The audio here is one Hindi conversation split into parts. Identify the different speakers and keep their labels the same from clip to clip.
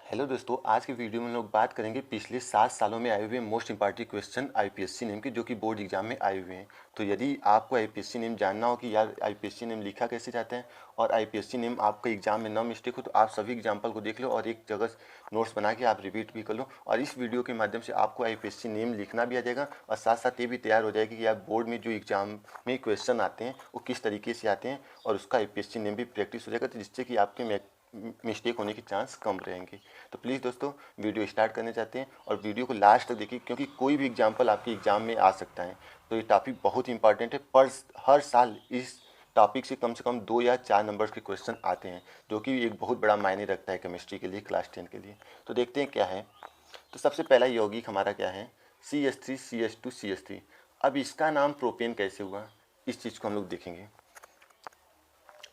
Speaker 1: हेलो दोस्तों, आज की वीडियो में हम लोग बात करेंगे पिछले 7 सालों में आए हुए most important question IPSC name के, जो कि बोर्ड एग्जाम में आए हुए हैं। तो यदि आपको आईपीएससी नेम जानना हो कि यार आईपीएससी नेम लिखा कैसे जाता है और आईपीएससी नेम आपका एग्जाम में ना मिस्टेक हो, तो आप सभी एग्जाम्पल को देख लो और एक जगह नोट्स बना के आप रिपीट भी कर लो। और इस वीडियो के माध्यम से आपको आईपीएससी नेम लिखना भी आ जाएगा और साथ साथ ये भी तैयार हो जाएगी कि आप बोर्ड में जो एग्जाम में क्वेश्चन आते हैं वो किस तरीके से आते हैं, और उसका आईपीएससी नेम भी प्रैक्टिस हो जाएगा, तो जिससे कि आपके मिस्टेक होने के चांस कम रहेंगे। तो प्लीज़ दोस्तों, वीडियो स्टार्ट करने चाहते हैं और वीडियो को लास्ट तक देखिए, क्योंकि कोई भी एग्जाम्पल आपके एग्जाम में आ सकता है। तो ये टॉपिक बहुत ही इंपॉर्टेंट है। पर हर साल इस टॉपिक से कम 2 या 4 नंबर्स के क्वेश्चन आते हैं, जो कि एक बहुत बड़ा मायने रखता है केमिस्ट्री के लिए, क्लास 10 के लिए। तो देखते हैं क्या है। तो सबसे पहला यौगिक हमारा क्या है, CH3CH2CH3। अब इसका नाम प्रोपेन कैसे हुआ, इस चीज़ को हम लोग देखेंगे।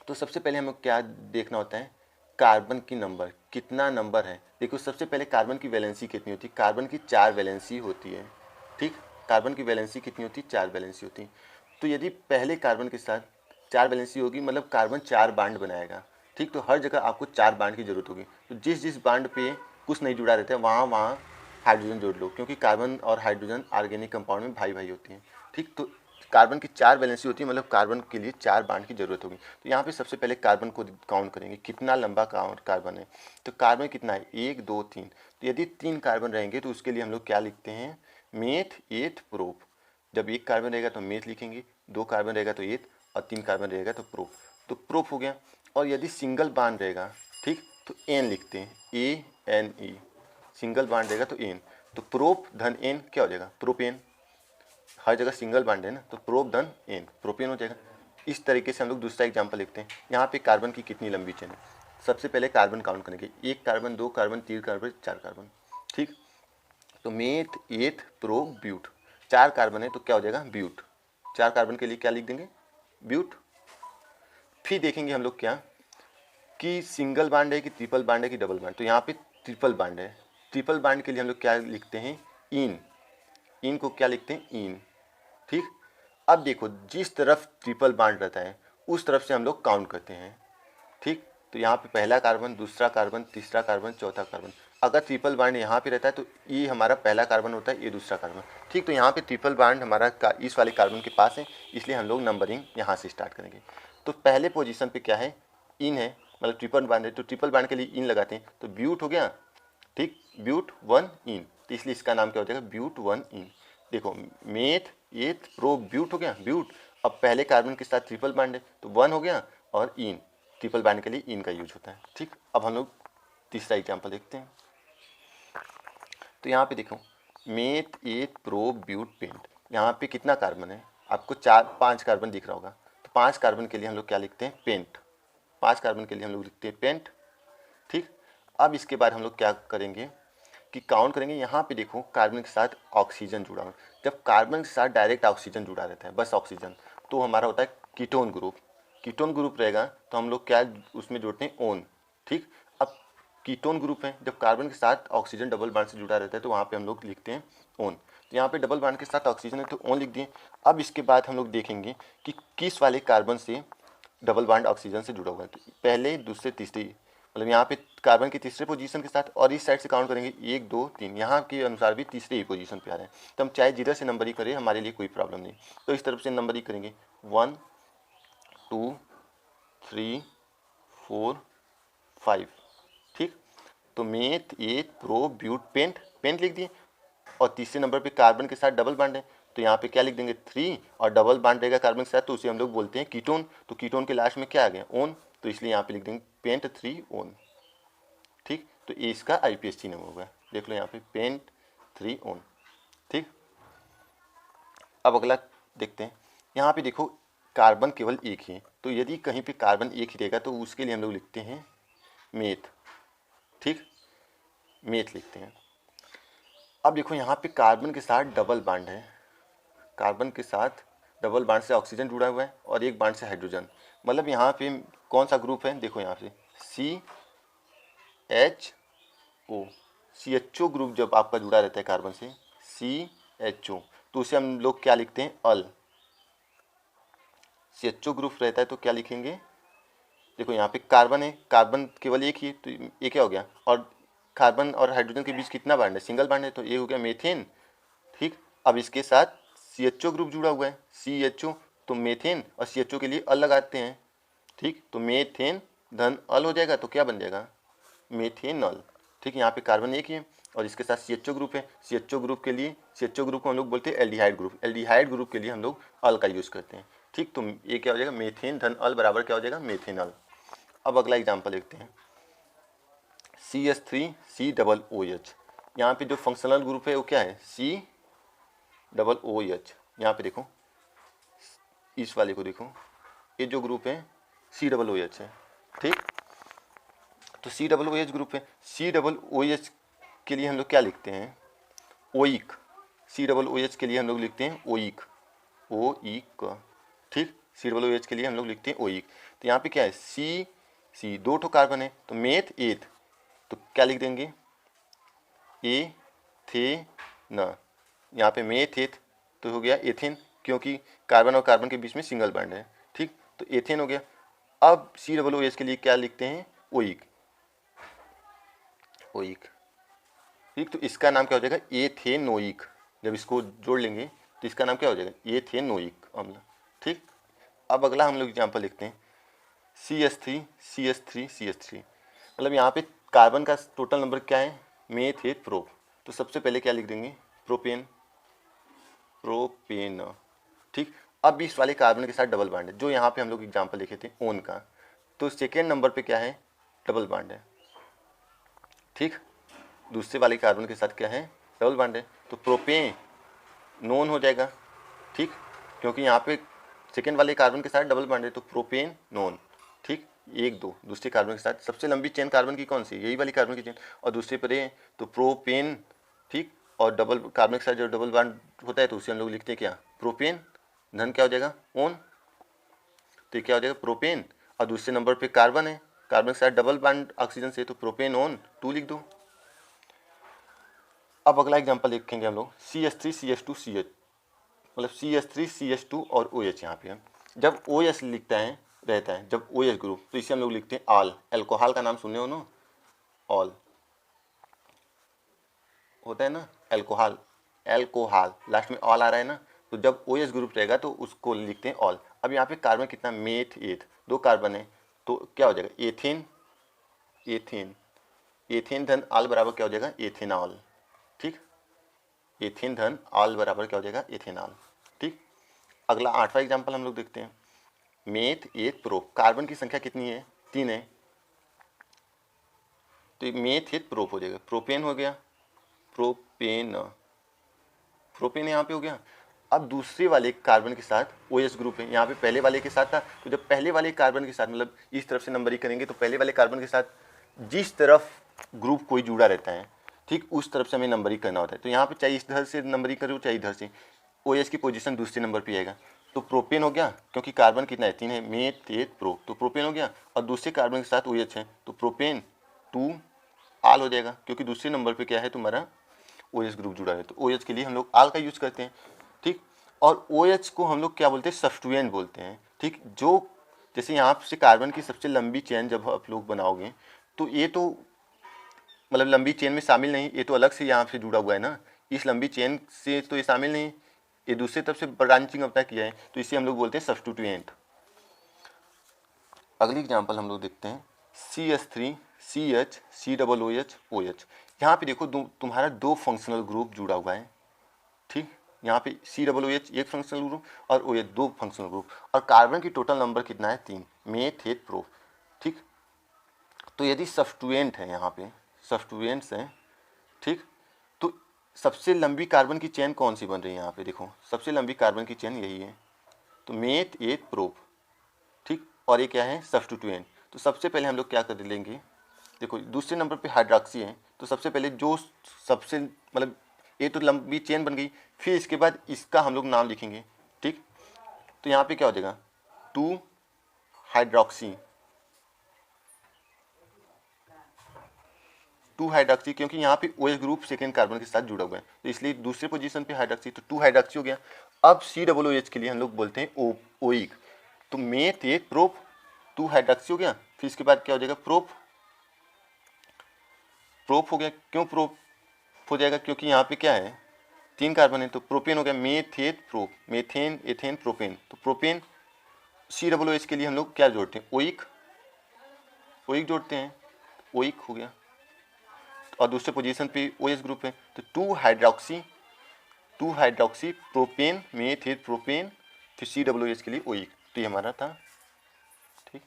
Speaker 1: तो सबसे पहले हमें क्या देखना होता है, कार्बन की नंबर, कितना नंबर है। देखो, सबसे पहले कार्बन की वैलेंसी कितनी होती है, कार्बन की 4 वैलेंसी होती है। ठीक, कार्बन की वैलेंसी कितनी होती है, 4 वैलेंसी होती है। तो यदि पहले कार्बन के साथ 4 वैलेंसी होगी, मतलब कार्बन 4 बांड बनाएगा। ठीक, तो हर जगह आपको 4 बांड की जरूरत होगी। तो जिस जिस बांड पे कुछ नहीं जुड़ा रहता है, वहाँ वहाँ हाइड्रोजन जोड़ लो, क्योंकि कार्बन और हाइड्रोजन ऑर्गेनिक कंपाउंड में भाई भाई होती हैं। ठीक, तो कार्बन की 4 वैलेंसी होती है, मतलब कार्बन के लिए 4 बांड की जरूरत होगी। तो यहाँ पे सबसे पहले कार्बन को काउंट करेंगे, कितना लंबा कार्बन है। तो कार्बन कितना है, 1 2 3। तो यदि 3 कार्बन रहेंगे तो उसके लिए हम लोग क्या लिखते हैं, मेथ एथ प्रोप। जब 1 कार्बन रहेगा तो मेथ लिखेंगे, 2 कार्बन रहेगा तो एथ, और 3 कार्बन रहेगा तो प्रोप। तो प्रोप हो गया। और यदि सिंगल बांड रहेगा, ठीक, तो एन लिखते हैं, ANE। सिंगल बांड रहेगा तो एन, तो प्रोप धन एन क्या हो जाएगा, प्रोपेन। हर जगह सिंगल बांड है ना, तो प्रोप धन एन, प्रोपेन हो जाएगा। इस तरीके से हम लोग दूसरा एग्जांपल लिखते हैं। यहाँ पे कार्बन की कितनी लंबी चेन है, सबसे पहले कार्बन काउंट करेंगे, 1 कार्बन 2 कार्बन 3 कार्बन 4 कार्बन। ठीक, तो मेथ एथ प्रो ब्यूट, 4 कार्बन है तो क्या हो जाएगा, ब्यूट। 4 कार्बन के लिए क्या लिख देंगे, ब्यूट। फिर देखेंगे हम लोग क्या कि सिंगल बांड है कि ट्रिपल बांड है कि डबल बांड। तो यहाँ पे ट्रिपल बांड है। ट्रिपल बांड के लिए हम लोग क्या लिखते हैं, इन। इन को क्या लिखते हैं, इन। ठीक, अब देखो, जिस तरफ ट्रिपल बांड रहता है उस तरफ से हम लोग काउंट करते हैं। ठीक, तो यहाँ पे पहला कार्बन, दूसरा कार्बन, तीसरा कार्बन, चौथा कार्बन। अगर ट्रिपल बांड यहाँ पे रहता है तो ये हमारा पहला कार्बन होता है, ये दूसरा कार्बन। ठीक, तो यहाँ पे ट्रिपल बांड हमारा इस वाले कार्बन के पास है, इसलिए हम लोग नंबरिंग यहाँ से स्टार्ट करेंगे। तो पहले पोजीशन पे क्या है, इन है, मतलब ट्रिपल बांड है, तो ट्रिपल बांड के लिए इन लगाते हैं, तो ब्यूट हो गया। ठीक, ब्यूट 1 इन, तो इसलिए इसका नाम क्या हो जाएगा, ब्यूट 1 इन। देखो, मेथ एथ प्रो ब्यूट हो गया, ब्यूट। अब पहले कार्बन के साथ ट्रिपल बांड है तो 1 हो गया, और इन, ट्रिपल बांड के लिए इन का यूज होता है। ठीक, अब हम लोग तीसरा एग्जाम्पल देखते हैं। तो यहाँ पे देखो, मेथ एथ प्रो ब्यूट पेंट, यहाँ पे कितना कार्बन है, आपको 5 कार्बन दिख रहा होगा। तो 5 कार्बन के लिए हम लोग क्या लिखते हैं, पेंट। 5 कार्बन के लिए हम लोग लिखते हैं पेंट। ठीक, अब इसके बाद हम लोग क्या करेंगे कि काउंट करेंगे। यहाँ पे देखो, कार्बन के साथ ऑक्सीजन जुड़ा हुआ। जब कार्बन के साथ डायरेक्ट ऑक्सीजन जुड़ा रहता है, बस ऑक्सीजन, तो हमारा होता है कीटोन ग्रुप। कीटोन ग्रुप रहेगा तो हम लोग क्या उसमें जोड़ते हैं, ओन। ठीक, अब कीटोन ग्रुप है, जब कार्बन के साथ ऑक्सीजन डबल बांड से जुड़ा रहता है तो वहाँ पे हम लोग लिखते हैं ओन। तो यहाँ पे डबल बांड के साथ ऑक्सीजन है तो ओन लिख दिए। अब इसके बाद हम लोग देखेंगे कि किस वाले कार्बन से डबल बांड ऑक्सीजन से जुड़ा हुआ है। तो पहले, दूसरे, तीसरे, मतलब यहाँ पे कार्बन की तीसरे पोजीशन के साथ, और इस साइड से काउंट करेंगे 1 2 3, यहाँ के अनुसार भी तीसरे ही पोजीशन पे आ रहे हैं। तो हम चाहे जिधर से नंबर ही करें, हमारे लिए कोई प्रॉब्लम नहीं। तो इस तरफ से नंबर ही करेंगे, 1 2 3 4 5। ठीक, तो मेथ एथ प्रो ब्यूट पेंट, पेंट लिख दिए। और तीसरे नंबर पे कार्बन के साथ डबल बांड है, तो यहाँ पे क्या लिख देंगे, 3, और डबल बांड रहेगा कार्बन के साथ तो उसे हम लोग बोलते हैं कीटोन। तो कीटोन के लास्ट में क्या आ गया, ओन, तो इसलिए यहाँ पे लिख देंगे पेंट 3 ओन। ठीक, तो ये इसका आईपीएससी नाम होगा। देख लो यहाँ पे पेंट 3 ओन। ठीक, अब अगला देखते हैं। यहाँ पे देखो, कार्बन केवल एक ही है, तो यदि कहीं पे कार्बन एक ही रहेगा तो उसके लिए हम लोग लिखते हैं मेथ। ठीक, मेथ लिखते हैं। अब देखो, यहाँ पे कार्बन के साथ डबल बांड है, कार्बन के साथ डबल बांड से ऑक्सीजन जुड़ा हुआ है और एक बांड से हाइड्रोजन। मतलब यहाँ पे कौन सा ग्रुप है, देखो यहाँ पे CHO, CHO ग्रुप जब आपका जुड़ा रहता है कार्बन से, CHO, तो उसे हम लोग क्या लिखते हैं, अल। CHO ग्रुप रहता है तो क्या लिखेंगे, देखो यहाँ पे कार्बन है, कार्बन केवल एक ही, तो ये क्या हो गया, और कार्बन और हाइड्रोजन के बीच कितना बॉन्ड है, सिंगल बॉन्ड है, तो ये हो गया मीथेन। ठीक, अब इसके साथ CHO ग्रुप जुड़ा हुआ है, CHO, तो मीथेन और CHO के लिए अल लगाते हैं। ठीक, तो मीथेन धन अल हो जाएगा, तो क्या बन जाएगा, मेथेनॉल। ठीक, यहाँ पे कार्बन एक ही है और इसके साथ CHO ग्रुप है। CHO ग्रुप के लिए, CHO ग्रुप को हम लोग बोलते हैं एल्डिहाइड ग्रुप। एल्डिहाइड ग्रुप के लिए हम लोग अल का यूज़ करते हैं। ठीक, तो ये क्या हो जाएगा, मेथेन धन अल बराबर क्या हो जाएगा, मेथेनॉल। अब अगला एग्जाम्पल देखते हैं, CH3COOH। यहाँ पे जो फंक्शनल ग्रुप है वो क्या है, COOH। यहाँ पे देखो, इस वाले को देखो, ये जो ग्रुप है COOH है। ठीक, तो COOH ग्रुप है। COOH के लिए हम लोग क्या लिखते हैं, ओइक। COOH के लिए हम लोग लिखते हैं ओइक, ओइक। ठीक, COOH के लिए हम लोग लिखते हैं ओइक। तो यहाँ पे क्या है, C दो ठो कार्बन है, तो मेथ एथ, तो क्या लिख देंगे, एथेन। यहाँ पे मेथ एथ तो हो गया एथेन, क्योंकि कार्बन और कार्बन के बीच में सिंगल बॉन्ड है। ठीक, तो एथेन हो गया। अब COOH के लिए क्या लिखते हैं, ओइक, ओइक। ठीक, तो इसका नाम क्या हो जाएगा, एथेनोइक। जब इसको जोड़ लेंगे तो इसका नाम क्या हो जाएगा, एथेनोइक अम्ल। ठीक, अब अगला हम लोग एग्जाम्पल लिखते हैं, CH3 मतलब यहाँ पे कार्बन का टोटल नंबर क्या है, मेथ एथ प्रोप। तो सबसे पहले क्या लिख देंगे, प्रोपेन, प्रोपेन। ठीक, अब इस वाले कार्बन के साथ डबल बॉन्ड है, जो यहाँ पे हम लोग एग्जाम्पल लिखे थे ओन का, तो सेकेंड नंबर पे क्या है, डबल बॉन्ड है। ठीक, दूसरे वाले कार्बन के साथ क्या है, डबल बॉन्ड है, तो प्रोपेन नोन हो जाएगा। ठीक, क्योंकि यहाँ पे सेकेंड वाले कार्बन के साथ डबल बॉन्ड है, तो प्रोपेन नोन। ठीक, एक दो दूसरे कार्बन के साथ, सबसे लंबी चेन कार्बन की कौन सी, यही वाली कार्बन की चेन, और दूसरे पर ये तो प्रोपेन। ठीक, और डबल कार्बन के साथ जो डबल बॉन्ड होता है तो उसे हम लोग लिखते हैं क्या, प्रोपेन धन क्या हो जाएगा, ओन। तो क्या हो जाएगा, प्रोपेन, और दूसरे नंबर पे कार्बन है, कार्बन के साथ डबल बॉन्ड ऑक्सीजन से, तो प्रोपेन ओन 2 लिख दो। अब अगला एग्जांपल लिखेंगे हम लोग, CH3CH2CH, मतलब CH3CH2 और OH। यहाँ पे जब OH लिखता है रहता है, जब OH ग्रुप, तो इसे हम लोग लिखते हैं ऑल। एल्कोहल का नाम सुने हो ना, ऑल होता है ना, एल्कोहल, एल्कोहल लास्ट में ऑल आ रहा है ना, तो जब OH ग्रुप रहेगा तो उसको लिखते हैं ऑल। अब यहाँ पे कार्बन कितना, मेथ एथ, दो कार्बन है, तो क्या हो जाएगा, एथेन, एथेन, एथेन धन ऑल बराबर क्या हो जाएगा, एथेनॉल। ठीक, एथेन धन ऑल बराबर क्या हो जाएगा, एथेनॉल। ठीक, अगला 8वां एग्जाम्पल हम लोग देखते हैं, मेथ एथ प्रोप। कार्बन की संख्या कितनी है, 3 है, तो मेथ एथ प्रोप हो जाएगा, प्रोपेन हो गया, प्रोपेन, प्रोपेन यहाँ पे हो गया। अब दूसरे वाले कार्बन के साथ OH ग्रुप है, यहाँ पे पहले वाले के साथ था, तो जब पहले वाले कार्बन के साथ, मतलब इस तरफ से नंबरिंग करेंगे तो पहले वाले कार्बन के साथ जिस तरफ ग्रुप कोई जुड़ा रहता है, ठीक, उस तरफ से हमें नंबरिंग करना होता है। तो यहाँ पे चाहे इधर से नंबरिंग करो चाहे इधर से, OH की पोजीशन दूसरे नंबर पे आएगा, तो प्रोपेन हो गया, क्योंकि कार्बन कितना है, 3 है, मेथ एथ प्रो, तो प्रोपेन हो गया। और दूसरे कार्बन के साथ OH है, तो प्रोपेन 2 आल हो जाएगा, क्योंकि दूसरे नंबर पे क्या है तुम्हारा, OH ग्रुप जुड़ा है, तो OH के लिए हम लोग आल का यूज़ करते हैं। ठीक, और OH को हम लोग क्या बोलते हैं, सब्स्टिट्यूएंट बोलते हैं। ठीक, जो जैसे यहाँ से कार्बन की सबसे लंबी चेन जब आप लोग बनाओगे, तो ये तो मतलब लंबी चेन में शामिल नहीं, ये तो अलग से यहाँ से जुड़ा हुआ है ना, इस लंबी चेन से तो ये शामिल नहीं, ये दूसरे तरफ से ब्रांचिंग अपना किया है, तो इसे हम लोग बोलते हैं सब्स्टिट्यूएंट। अगली एग्जांपल हम लोग देखते हैं, CH3CH COOH। यहाँ पे देखो तुम्हारा दो फंक्शनल ग्रुप जुड़ा हुआ है। ठीक, यहाँ पे COOH एक फंक्शनल ग्रुप और OH दो फंक्शनल ग्रुप, और कार्बन की टोटल नंबर कितना है, 3, मेथ एथ प्रो। ठीक, तो यदि सब्स्टिट्यूएंट है, यहाँ पे सब्स्टिट्यूएंट्स हैं, ठीक, तो सबसे लंबी कार्बन की चेन कौन सी बन रही है, यहाँ पे देखो सबसे लंबी कार्बन की चेन यही है, तो मेथ एथ प्रोप। ठीक, और ये क्या है, सब्स्टिट्यूएंट। तो सबसे पहले हम लोग क्या कर लेंगे, देखो दूसरे नंबर पे हाइड्रॉक्सी है, तो सबसे पहले जो सबसे मतलब ये तो लंबी चेन बन गई, फिर इसके बाद इसका हम लोग नाम लिखेंगे। ठीक, तो यहाँ पे क्या हो जाएगा, 2 हाइड्रॉक्सी, 2 हाइड्रॉक्सी, क्योंकि यहाँ पे OH ग्रुप सेकेंड कार्बन के साथ जुड़ा हुआ है, तो इसलिए दूसरे पोजीशन पे हाइड्रॉक्सी, तो 2 हाइड्रॉक्सी हो गया। अब COOH के लिए हम लोग बोलते हैं ओइक, तो मेथ एथ प्रोप, 2 हाइड्रॉक्सी हो गया, फिर इसके बाद क्या हो जाएगा, प्रोप, प्रोप हो गया। क्यों प्रोप हो जाएगा? क्योंकि यहाँ पे क्या है, 3 कार्बन है, तो प्रोपेन हो गया, मेथेट प्रोप, मेथेन एथेन प्रोपेन। तो प्रोपेन COOH के लिए हम लोग क्या जोड़ते हैं, ओइक, ओइक जोड़ते हैं, ओइक हो गया। और दूसरे पोजीशन पे OH ग्रुप है, तो 2 हाइड्रोक्सी प्रोपेन मेथेट प्रोपेन, फिर COOH के लिए ओइक। तो ये हमारा था। ठीक,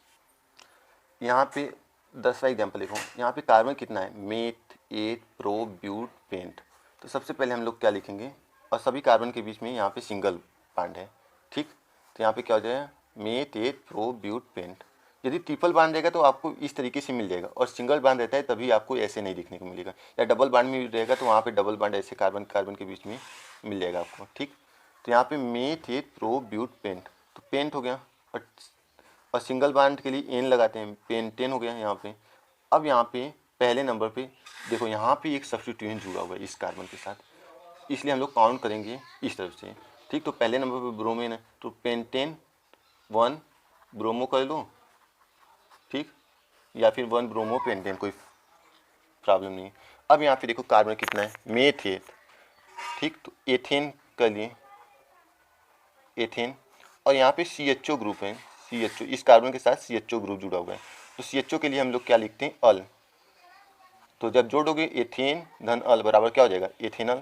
Speaker 1: यहाँ पे 10वां एग्जाम्पल देखो, यहाँ पे कार्बन कितना है, meth, eth, prop, but, pent. तो सबसे पहले हम लोग क्या लिखेंगे, और सभी कार्बन के बीच में यहाँ पे सिंगल बॉन्ड है। ठीक, तो यहाँ पे क्या हो जाएगा, meth, eth, prop, but, pent. यदि ट्रिपल बांड रहेगा तो आपको इस तरीके से मिल जाएगा, और सिंगल बांड रहता है तभी आपको ऐसे नहीं दिखने को मिलेगा, या डबल बांड में रहेगा तो वहाँ पे डबल बांड ऐसे कार्बन कार्बन के बीच में मिल जाएगा आपको। ठीक, तो यहाँ पे meth, eth, prop, but, pent, तो पेंट हो गया। और सिंगल बांड के लिए एन लगाते हैं, पेंटेन हो गया यहाँ पे। अब यहाँ पे पहले नंबर पे देखो, यहाँ पे एक सब्स्टिट्यूएंट जुड़ा हुआ है इस कार्बन के साथ, इसलिए हम लोग काउंट करेंगे इस तरफ से। ठीक, तो पहले नंबर पे ब्रोमीन है, तो पेंटेन 1 ब्रोमो कर लो। ठीक, या फिर 1 ब्रोमो पेंटेन, कोई प्रॉब्लम नहीं है। अब यहाँ पे देखो कार्बन कितना है, मेथेट। ठीक, तो एथेन कर लिए, एथेन। और यहाँ पे CHO ग्रुप है, CHO, इस कार्बन के साथ CHO ग्रुप जुड़ा हुआ है, तो CHO के लिए हम लोग क्या लिखते हैं, अल। तो जब जोड़ोगे एथेन धन अल बराबर क्या हो जाएगा, एथेनल,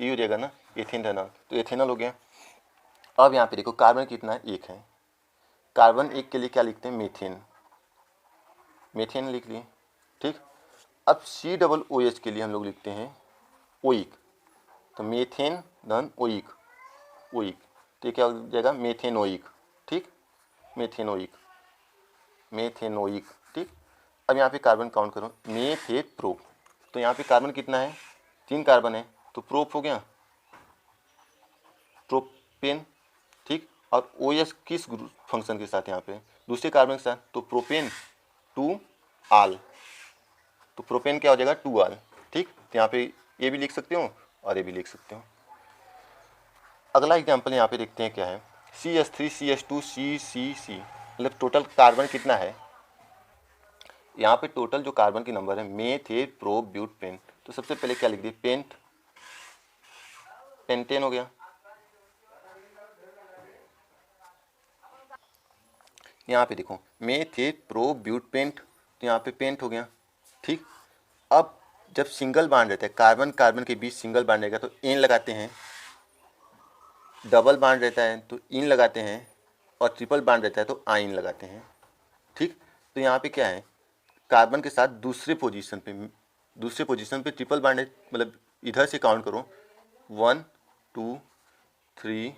Speaker 1: ये हो जाएगा ना, एथेन धन अल, तो एथेनल हो गया। अब यहाँ पे देखो कार्बन कितना है, 1 है, कार्बन 1 के लिए क्या लिखते हैं, मीथेन, मीथेन लिख लिए। ठीक, अब COOH के लिए हम लोग लिखते हैं ओइक, तो मीथेन धन ओइक, ओइक, तो ये क्या हो जाएगा, मेथेनोइक। ठीक, मेथेनोइक, मेथेनोइक। ठीक, अब यहाँ पे कार्बन काउंट करो, मेथेट प्रोप, तो यहाँ पे कार्बन कितना है, 3 कार्बन है, तो प्रोप हो गया, प्रोपेन। ठीक, और OH किस फंक्शन के साथ, यहाँ पे दूसरे कार्बन के साथ, तो प्रोपेन 2 आल, तो प्रोपेन क्या हो जाएगा, 2 आल। ठीक, तो यहाँ पे ये भी लिख सकते हो और ये भी लिख सकते हो। अगला एग्जाम्पल यहाँ पे देखते हैं क्या है, CH3 CH2 CCC, मतलब टोटल कार्बन कितना है। यहाँ पे टोटल जो कार्बन की नंबर है, मेथेट प्रो ब्यूट पेंट, तो सबसे पहले क्या लिख दिए, पेंट, पेंटेन हो गया। यहाँ पे देखो मेथेट प्रो ब्यूट पेंट, तो यहाँ पे पेंट हो गया। ठीक, अब जब सिंगल बांड रहता है, कार्बन कार्बन के बीच सिंगल बांड रहेगा तो एन लगाते हैं, डबल बांड रहता है तो इन लगाते हैं, और ट्रिपल बांड रहता है तो आइन लगाते हैं। ठीक, तो यहाँ पे क्या है, कार्बन के साथ दूसरे पोजीशन पे ट्रिपल बांड है, मतलब इधर से काउंट करो, 1 2 3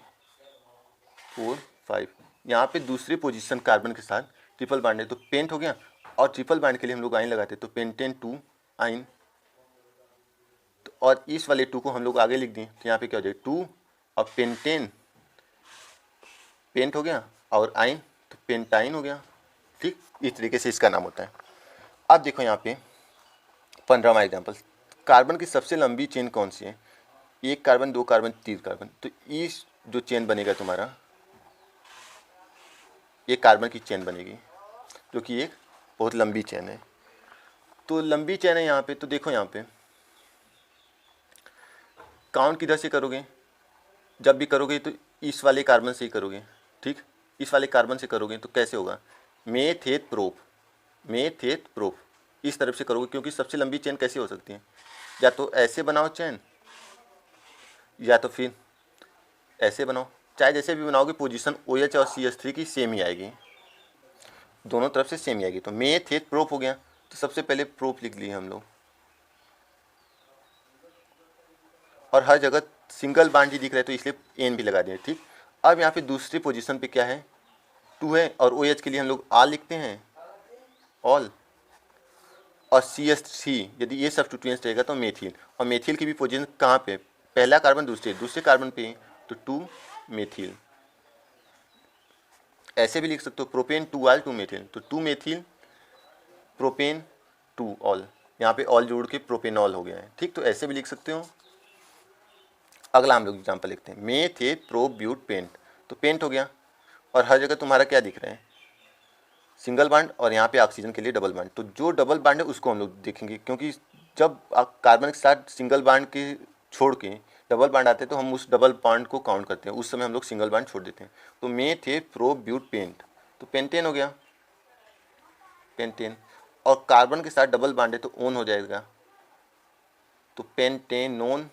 Speaker 1: 4 5, यहाँ पे दूसरे पोजीशन कार्बन के साथ ट्रिपल बांड है, तो पेंट हो गया। और ट्रिपल बांड के लिए हम लोग आइन लगाते हैं, तो पेंटेन 2 आइन, तो और इस वाले 2 को हम लोग आगे लिख दें, तो यहाँ पे क्या हो जाएगा, 2 और पेंटेन, पेंट हो गया, और आइन तो पेंटाइन हो गया। ठीक, इस तरीके से इसका नाम होता है। अब देखो यहाँ पे 15वां एग्जाम्पल, कार्बन की सबसे लंबी चेन कौन सी है, 1 कार्बन 2 कार्बन 3 कार्बन, तो इस जो चेन बनेगा तुम्हारा, ये कार्बन की चेन बनेगी, जो कि एक बहुत लंबी चेन है। तो लंबी चेन है यहाँ पे, तो देखो यहाँ पे काउंट किधर से करोगे, जब भी करोगे तो इस वाले कार्बन से ही करोगे। ठीक, इस वाले कार्बन से करोगे तो कैसे होगा, मेथेट प्रोप, मेथेट प्रोप, इस तरफ से करोगे, क्योंकि सबसे लंबी चेन कैसे हो सकती है, या तो ऐसे बनाओ चेन, या तो फिर ऐसे बनाओ, चाहे जैसे भी बनाओगे पोजीशन OH और CH3 की सेम ही आएगी, दोनों तरफ से सेम ही आएगी। तो मेथेट प्रोप हो गया, तो सबसे पहले प्रोप लिख लिए हम लोग, और हर जगह सिंगल बांड ही दिख रहा है तो इसलिए एन भी लगा दिया। ठीक, अब यहाँ पे दूसरी पोजीशन पे क्या है, 2 है, और OH के लिए हम लोग आल लिखते हैं, ऑल, और CH3 यदि ये सब्स्टिट्यूएंट्स रहेगा तो मेथिल, और मेथिल की भी पोजीशन कहाँ पे, पहला कार्बन दूसरे कार्बन पे, तो 2 मेथिल। ऐसे भी लिख सकते हो, प्रोपेन 2 आल 2 मेथिल, तो 2 मेथिल प्रोपेन 2 ऑल, यहाँ पे ऑल जोड़ के प्रोपेनॉल हो गया है। ठीक, तो ऐसे भी लिख सकते हो। अगला हम लोग एग्जाम्पल लिखते हैं, मेथेट प्रो ब्यूट पेंट, तो पेंट हो गया, और हर जगह तुम्हारा क्या दिख रहा है, सिंगल बांड, और यहाँ पे ऑक्सीजन के लिए डबल बांड, तो जो डबल बांड है उसको हम लोग देखेंगे, क्योंकि जब कार्बन के साथ सिंगल बॉन्ड के छोड़ के डबल बॉन्ड आते हैं तो हम उस डबल बॉन्ड को काउंट करते हैं, उस समय हम लोग सिंगल बॉन्ड छोड़ देते हैं। तो मेथे प्रो ब्यूट पेंट, तो पेंटेन हो गया, पेंटेन। और कार्बन के साथ डबल बॉन्ड है तो ओन हो जाएगा, तो पेंटेनोन।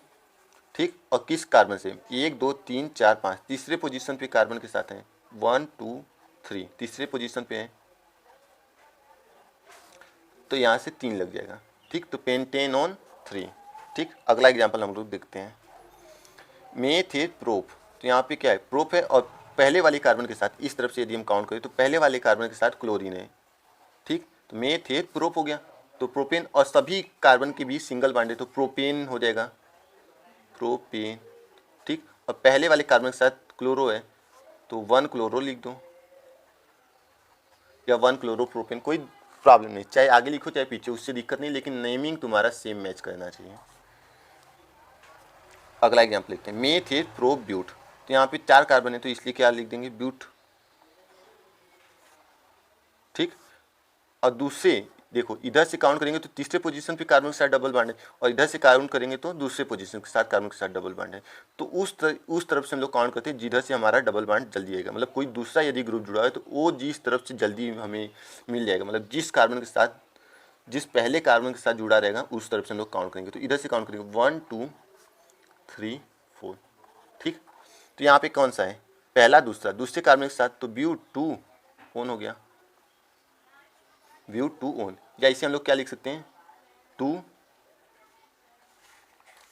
Speaker 1: ठीक, और किस कार्बन से, 1 2 3 4 5, तीसरे पोजीशन पे कार्बन के साथ हैं, 1 2 3 तीसरे पोजीशन पे है, तो यहाँ से 3 लग जाएगा। ठीक, तो पेंटेनोन 3। ठीक, अगला एग्जाम्पल हम लोग देखते हैं, मेथे प्रोप, तो यहाँ पे क्या है, प्रोप है और पहले वाले कार्बन के साथ इस तरफ से यदि हम काउंट करें तो पहले वाले कार्बन के साथ क्लोरीन है। ठीक, तो मेथे प्रोप हो गया, तो प्रोपेन और सभी कार्बन के बीच सिंगल बॉन्ड है तो प्रोपेन हो जाएगा, प्रोपेन। ठीक, और पहले वाले कार्बन के साथ क्लोरो है तो 1 क्लोरो लिख दो या 1 क्लोरो प्रोपेन, कोई प्रॉब्लम नहीं, चाहे आगे लिखो चाहे पीछे, उससे दिक्कत नहीं, लेकिन नेमिंग तुम्हारा सेम मैच करना चाहिए। अगला एग्जाम्पल लिखते हैं, मेथे प्रो ब्यूट, तो यहाँ पे 4 कार्बन है तो इसलिए क्या लिख देंगे, ब्यूट। ठीक, और दूसरे देखो इधर से काउंट करेंगे तो तीसरे पोजीशन पे कार्बन के साथ डबल बॉन्ड है, और इधर से काउंट करेंगे तो दूसरे पोजीशन के साथ कार्बन के साथ डबल बॉन्ड है, तो उस तरफ से हम लोग काउंट करते हैं जिधर से हमारा डबल बॉन्ड जल्दी आएगा, मतलब कोई दूसरा यदि ग्रुप जुड़ा है तो वो जिस तरफ से जल्दी हमें मिल जाएगा, मतलब जिस कार्बन के साथ, जिस पहले कार्बन के साथ जुड़ा रहेगा उस तरफ से हम लोग काउंट करेंगे, तो इधर से काउंट करेंगे 1 2 3 4। ठीक, तो यहाँ पे कौन सा है, पहला दूसरा, दूसरे कार्बन के साथ, तो ब्यूट 2 ओन हो गया, ब्यूट 2 ओन, या इसे हम लोग क्या लिख सकते हैं, 2,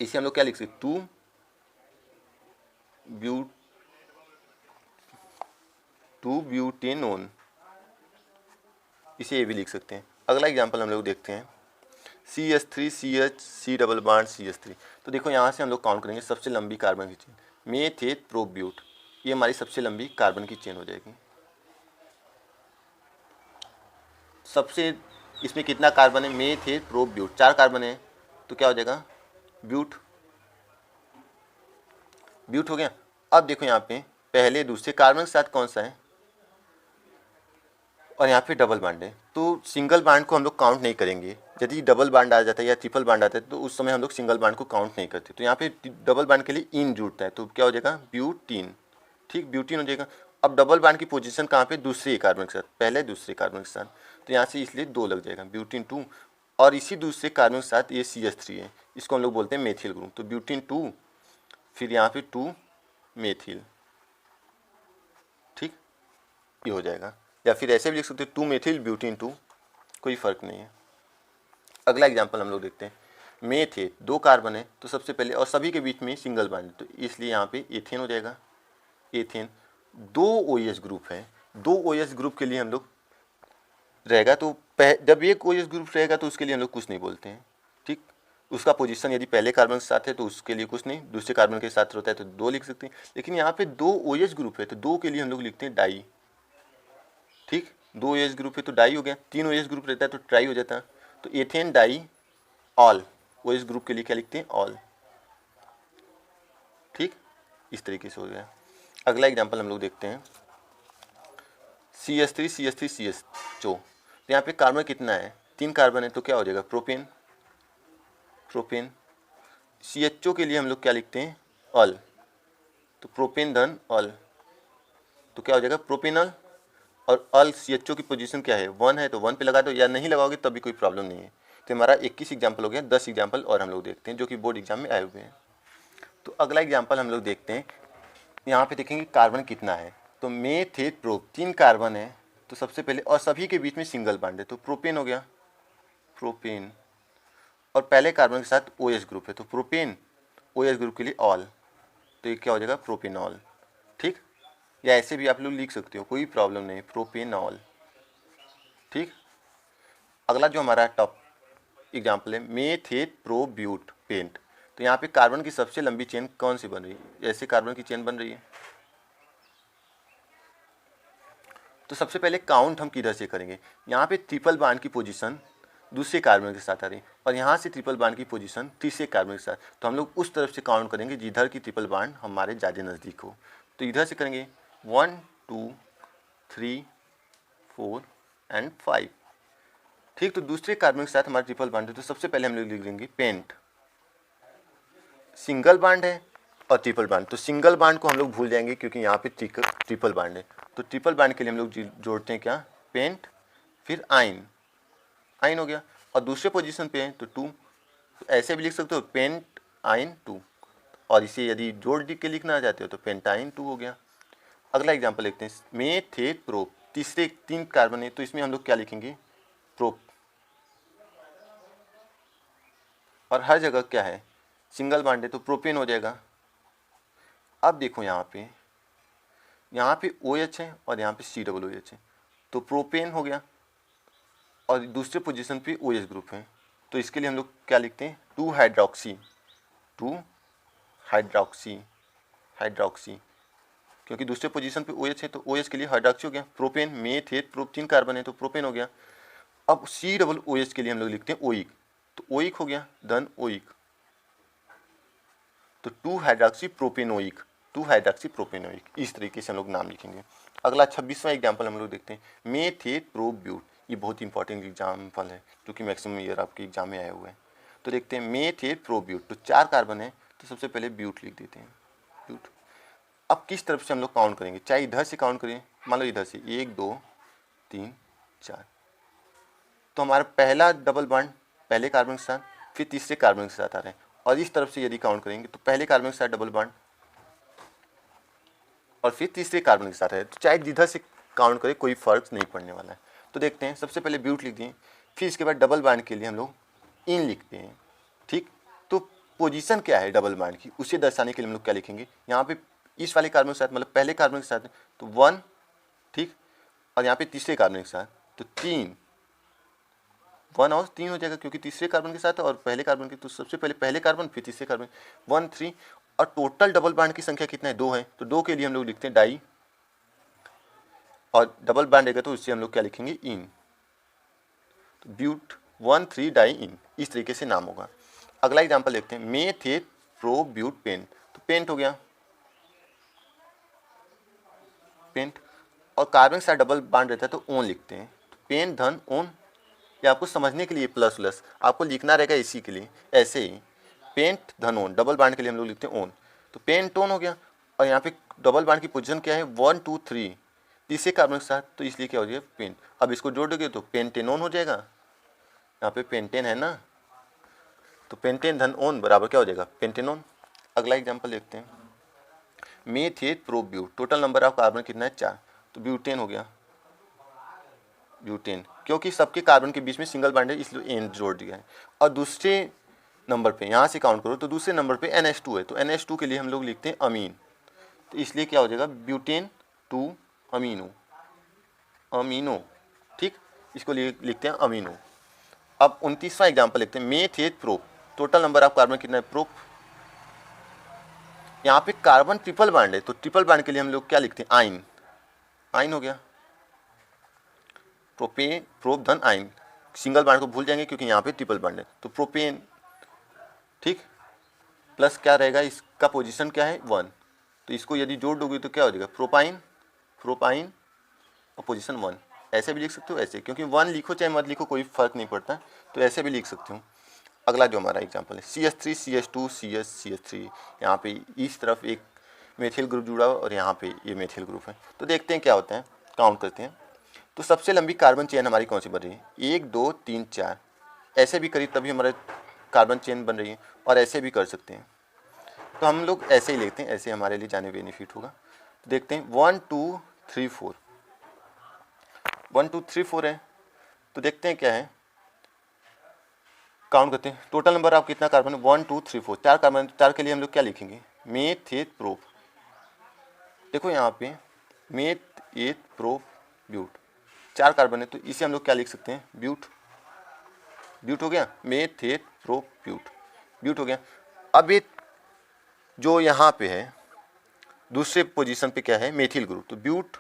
Speaker 1: इसे हम लोग क्या लिख सकते हैं, 2 ब्यूट 2 ब्यूटेनोन, इसे ये भी लिख सकते हैं। अगला एग्जांपल हम लोग देखते हैं, CH3 CH C double bond CH3, तो देखो यहाँ से हम लोग काउंट करेंगे सबसे लंबी कार्बन की चेन, मेथेट प्रोब्यूट, ये हमारी सबसे लंबी कार्बन की चेन हो जाएगी। सबसे इसमें कितना कार्बन है, मेथेट प्रोब्यूट, 4 कार्बन है तो क्या हो जाएगा, ब्यूट, ब्यूट हो गया। अब देखो यहाँ पे पहले दूसरे कार्बन के साथ कौन सा है, और यहाँ पे डबल बॉन्ड है, तो सिंगल बॉन्ड को हम लोग काउंट नहीं करेंगे, यदि डबल बॉन्ड आ जाता है या ट्रिपल बॉन्ड आता है तो उस समय हम लोग सिंगल बॉन्ड को काउंट नहीं करते, तो यहाँ पे डबल बॉन्ड के लिए इन जुड़ता है तो क्या हो जाएगा, ब्यूटीन। ठीक, ब्यूटीन हो जाएगा। अब डबल बॉन्ड की पोजीशन कहाँ पे, दूसरे कार्बन के साथ, पहले दूसरे कार्बन के साथ, तो यहाँ से इसलिए 2 लग जाएगा, ब्यूटीन 2, और इसी दूसरे कार्बन के साथ ये CH3 है, इसको हम लोग बोलते हैं मेथिल ग्रुप, तो ब्यूटीन 2, फिर यहाँ पे 2 मेथिल। ठीक, ये हो जाएगा, या फिर ऐसे भी लिख सकते हैं 2 मेथिल ब्यूटीन 2, कोई फर्क नहीं है। अगला एग्जांपल हम लोग देखते हैं, मेथेट, 2 कार्बन है तो सबसे पहले, और सभी के बीच में सिंगल बॉन्ड, तो इसलिए यहाँ पे एथेन हो जाएगा, एथेन। 2 OH ग्रुप है, 2 OH ग्रुप के लिए हम लोग रहेगा, तो जब एक OH ग्रुप रहेगा तो उसके लिए हम लोग कुछ नहीं बोलते हैं। ठीक, उसका पोजीशन यदि पहले कार्बन के साथ है तो उसके लिए कुछ नहीं, दूसरे कार्बन के साथ होता है तो 2 लिख सकते हैं, लेकिन यहाँ पे 2 OH ग्रुप है तो 2 के लिए हम लोग लिखते हैं डाई। ठीक, 2 OH ग्रुप है तो डाई हो गया, 3 OH ग्रुप रहता है तो ट्राई हो जाता है, तो ethanediol, OH group के लिए क्या लिखते हैं, ऑल। ठीक, इस तरीके से हो गया। अगला एग्जांपल हम लोग देखते हैं, CH3 CH3 CH2, तो यहाँ पे कार्बन कितना है, 3 कार्बन है तो क्या हो जाएगा, प्रोपेन, प्रोपेन। CHO के लिए हम लोग क्या लिखते हैं, ऑल, तो प्रोपेन धन ऑल, तो क्या हो जाएगा, प्रोपेनॉल। और ऑल CHO की पोजीशन क्या है, 1 है तो 1 पे लगा दो, या नहीं लगाओगे तब भी कोई प्रॉब्लम नहीं है। तो हमारा 21 एग्जाम्पल हो गया, 10 एग्जाम्पल और हम लोग देखते हैं जो कि बोर्ड एग्जाम में आए हुए हैं। तो अगला एग्जाम्पल हम लोग देखते हैं, यहाँ पे देखेंगे कार्बन कितना है, तो मेथेट प्रोप, 3 कार्बन है तो सबसे पहले, और सभी के बीच में सिंगल बॉन्ड है तो प्रोपेन हो गया, प्रोपेन। और पहले कार्बन के साथ OH ग्रुप है तो प्रोपेन, OH ग्रुप के लिए ऑल, तो ये क्या हो जाएगा, प्रोपेनॉल। ठीक, या ऐसे भी आप लोग लिख सकते हो, कोई प्रॉब्लम नहीं, प्रोपेनॉल। ठीक, अगला जो हमारा टॉप एग्जाम्पल है, मेथेट प्रोब्यूट पेंट, तो यहाँ पे कार्बन की सबसे लंबी चेन कौन सी बन रही है, ऐसे कार्बन की चेन बन रही है, तो सबसे पहले काउंट हम किधर से करेंगे, यहाँ पे ट्रिपल बॉन्ड की पोजीशन दूसरे कार्बन के साथ आ रही है, और यहाँ से ट्रिपल बॉन्ड की पोजीशन तीसरे कार्बन के साथ, तो हम लोग उस तरफ से काउंट करेंगे जिधर की ट्रिपल बॉन्ड हमारे ज़्यादा नज़दीक हो, तो इधर से करेंगे 1 2 3 4 एंड 5, ठीक, तो दूसरे कार्बन के साथ हमारा ट्रिपल बॉन्ड है, तो सबसे पहले हम लोग लिख देंगे पेंट। सिंगल बॉन्ड है और ट्रिपल बॉन्ड, तो सिंगल बॉन्ड को हम लोग भूल जाएंगे क्योंकि यहाँ पे ट्रिपल बॉन्ड है। तो ट्रिपल बॉन्ड के लिए हम लोग जोड़ते हैं क्या, पेंट, फिर आइन, आइन हो गया। और दूसरे पोजीशन पे है तो 2, तो ऐसे भी लिख सकते हो पेंट आइन 2। और इसे यदि जोड़ के लिखना चाहते हो तो पेंटाइन 2 हो गया। अगला एग्जाम्पल देखते हैं, मेथेट प्रोप, तीसरे 3 कार्बन है तो इसमें हम लोग क्या लिखेंगे, प्रोप। और हर जगह क्या है, सिंगल बॉन्ड है तो प्रोपेन हो जाएगा। अब देखो यहाँ पे OH है और यहाँ पे COOH है, तो प्रोपेन हो गया। और दूसरे पोजीशन पे OH ग्रुप है, तो इसके लिए हम लोग क्या लिखते हैं, 2 हाइड्रोक्सी, क्योंकि दूसरे पोजीशन पे OH है तो OH के लिए हाइड्रोक्सी हो गया। प्रोपेन, मेथेट प्रोप 3 कार्बन है तो प्रोपेन हो गया। अब COOH के लिए हम लोग लिखते हैं ओइक, तो ओइक हो गया, धन ओइक, तो 2 हाइड्रोक्सी प्रोपेनोइक, इस तरीके से हम लोग नाम लिखेंगे। अगला 26वां एग्जाम्पल हम लोग देखते हैं, मेथेट प्रोप ब्यूट। ये बहुत इंपॉर्टेंट एग्जाम्पल है क्योंकि मैक्सिमम ईयर आपके एग्जाम में आए हुए हैं। तो देखते हैं मेथेट प्रोप ब्यूट, तो 4 कार्बन है तो सबसे पहले ब्यूट लिख देते हैं, ब्यूट। अब किस तरफ से हम लोग काउंट करेंगे, चाहे इधर से काउंट करें, मान लो इधर से 1 2 3 4, तो हमारा पहला डबल बॉन्ड पहले कार्बन के साथ, फिर तीसरे कार्बन के साथ आ रहे हैं। और इस तरफ से यदि काउंट करेंगे तो पहले कार्बन के साथ डबल बॉन्ड और फिर तीसरे कार्बन के साथ है, तो चाहे जिधर से काउंट करें कोई फर्क नहीं पड़ने वाला है। तो देखते हैं, सबसे पहले ब्यूट लिख दिए, फिर इसके बाद डबल बॉन्ड के लिए हम लोग इन लिखते हैं। ठीक, तो पोजीशन क्या है डबल बॉन्ड की, उसे दर्शाने के लिए हम लोग क्या लिखेंगे, यहाँ पे इस वाले कार्बन के साथ मतलब पहले कार्बन के साथ तो 1, ठीक, और यहाँ पे तीसरे कार्बन के साथ तो 3, 1 और 3 हो जाएगा क्योंकि तीसरे कार्बन के साथ और पहले कार्बन के, तो सबसे पहले पहले कार्बन फिर तीसरे कार्बन, 1 3। और टोटल डबल बॉन्ड की संख्या कितना है, 2 है, तो 2 के लिए हम लोग लिखते हैं डाई, और डबल बॉन्ड रहेगा तो उससे हम लोग क्या लिखेंगे, इन, तो ब्यूट 1 3 डाई इन, इस तरीके से नाम होगा। अगला एग्जांपल देखते हैं, मेथेट प्रो ब्यूट पेंट, तो पेंट हो गया, पेंट। और कार्बन के साथ डबल बॉन्ड रहता है तो ओन लिखते हैं, तो पेंट धन ओन, या आपको समझने के लिए प्लस प्लस आपको लिखना रहेगा इसी के लिए, ऐसे ही पेंट धन ओन, डबल बॉन्ड के लिए हम लोग लिखते हैं ओन, तो पेंट ओन हो गया। और यहाँ पे डबल बॉन्ड की पोजीशन क्या है, 1 2 3, तीसरे कार्बन के साथ, तो इसलिए क्या हो जाएगा पेंट। अब इसको जोड़ दोगे तो पेंटेनोन हो जाएगा, यहाँ पे पेंटेन है ना, तो पेंटेन धन ओन बराबर क्या हो जाएगा, पेंटेनोन। अगला एग्जाम्पल देखते हैं, मेथेट प्रो ब्यूट, टोटल नंबर ऑफ कार्बन कितना है 4, तो ब्यूटेन हो गया, ब्यूटेन, क्योंकि सबके कार्बन के बीच में सिंगल बॉन्ड है इसलिए एन जोड़ दिया है। और दूसरे नंबर पे यहाँ से काउंट करो तो दूसरे नंबर पे NH2 है, तो NH2 के लिए हम लोग लिखते हैं अमीन, तो इसलिए क्या हो जाएगा, ब्यूटेन 2 अमीनो, अमीनो, ठीक, इसको लिखते हैं अमीनो। अब 29वां एग्जाम्पल लिखते हैं, मेथेट प्रोप, टोटल नंबर ऑफ कार्बन कितना है, प्रोप। यहाँ पे कार्बन ट्रिपल बॉन्ड है तो ट्रिपल बॉन्ड के लिए हम लोग क्या लिखते हैं, आइन, आइन हो गया, प्रोपेन प्रोप धन आइन, सिंगल बॉन्ड को भूल जाएंगे क्योंकि यहाँ पे ट्रिपल बॉन्ड है, तो प्रोपेन, ठीक, प्लस क्या रहेगा, इसका पोजीशन क्या है 1, तो इसको यदि जोड़ दोगे तो क्या हो जाएगा, प्रोपाइन, प्रोपाइन और पोजीशन 1, ऐसे भी लिख सकते हो, ऐसे, क्योंकि 1 लिखो चाहे मत लिखो कोई फर्क नहीं पड़ता, तो ऐसे भी लिख सकते हो। अगला जो हमारा एग्जाम्पल है, CH3 CH2 CH3, यहाँ पे इस तरफ एक मेथिल ग्रुप जुड़ा हुआ और यहाँ पे ये मेथिल ग्रुप है, तो देखते हैं क्या होता है, काउंट करते हैं। तो सबसे लंबी कार्बन चेन हमारी कौन सी बन रही है, 1 2 3 4, ऐसे भी करी तभी हमारे कार्बन चेन बन रही है, और ऐसे भी कर सकते हैं, तो हम लोग ऐसे ही लिखते हैं, ऐसे हमारे लिए जाने बेनिफिट होगा। तो देखते हैं 1 2 3 4, 1 2 3 4 है, तो देखते हैं क्या है, काउंट करते हैं, टोटल नंबर आप कितना कार्बन है, 1 2 3 4, 4 कार्बन, 4 के लिए हम लोग क्या लिखेंगे, मेथेट प्रोप, देखो यहाँ पे मेथेट प्रोप ब्यूट, 4 कार्बन है तो इसे हम लोग क्या लिख सकते हैं, ब्यूट, ब्यूट हो गया, मेथेट प्रोप ब्यूट, ब्यूट हो गया। अब ये जो यहाँ पे है दूसरे पोजीशन पे क्या है, मेथिल ग्रुप, तो ब्यूट,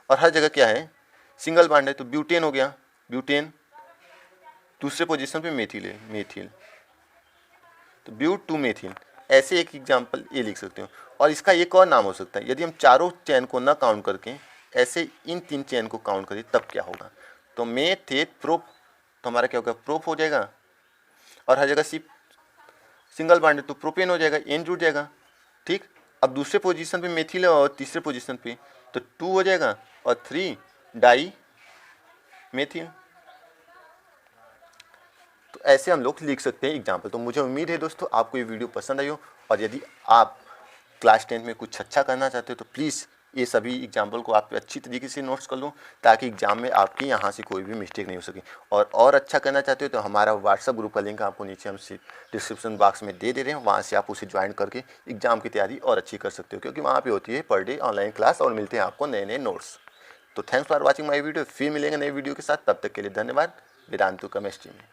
Speaker 1: और हर जगह क्या है, सिंगल बॉन्ड है, तो ब्यूटेन हो गया, ब्यूटेन, दूसरे पोजीशन पे मेथिल है, मेथिल, तो ब्यूट टू मेथिल, ऐसे एक एग्जाम्पल ये लिख सकते हो। और इसका एक और नाम हो सकता है, यदि हम चारों चैन को ना काउंट करके ऐसे इन 3 चैन को काउंट करें तब क्या होगा, तो मेथेट प्रोप तो हमारा क्या होगा, प्रोप हो जाएगा। और हर जगह सी सिंगल बॉन्ड है तो प्रोपेन हो जाएगा, एन जुड़ जाएगा। ठीक, अब दूसरे पोजीशन पे मेथिल है और तीसरे पोजीशन पे तो 2 हो जाएगा और 3 डाई मेथिल। तो ऐसे हम लोग लिख सकते हैं एग्जाम्पल। तो मुझे उम्मीद है दोस्तों आपको ये वीडियो पसंद आई हो, और यदि आप क्लास 10 में कुछ अच्छा करना चाहते हो तो प्लीज़ ये सभी एग्जाम्पल को आप अच्छी तरीके से नोट्स कर लो, ताकि एग्जाम में आपके यहाँ से कोई भी मिस्टेक नहीं हो सके। और अच्छा करना चाहते हो तो हमारा व्हाट्सअप ग्रुप का लिंक आपको नीचे हम डिस्क्रिप्शन बॉक्स में दे रहे हैं, वहाँ से आप उसे ज्वाइन करके एग्जाम की तैयारी और अच्छी कर सकते हो, क्योंकि वहाँ पे होती है पर डे ऑनलाइन क्लास और मिलते हैं आपको नए नए नोट्स। तो thanks for watching my video. फिर मिलेंगे नई वीडियो के साथ, तब तक के लिए धन्यवाद। वेदांतु केमिस्ट्री में।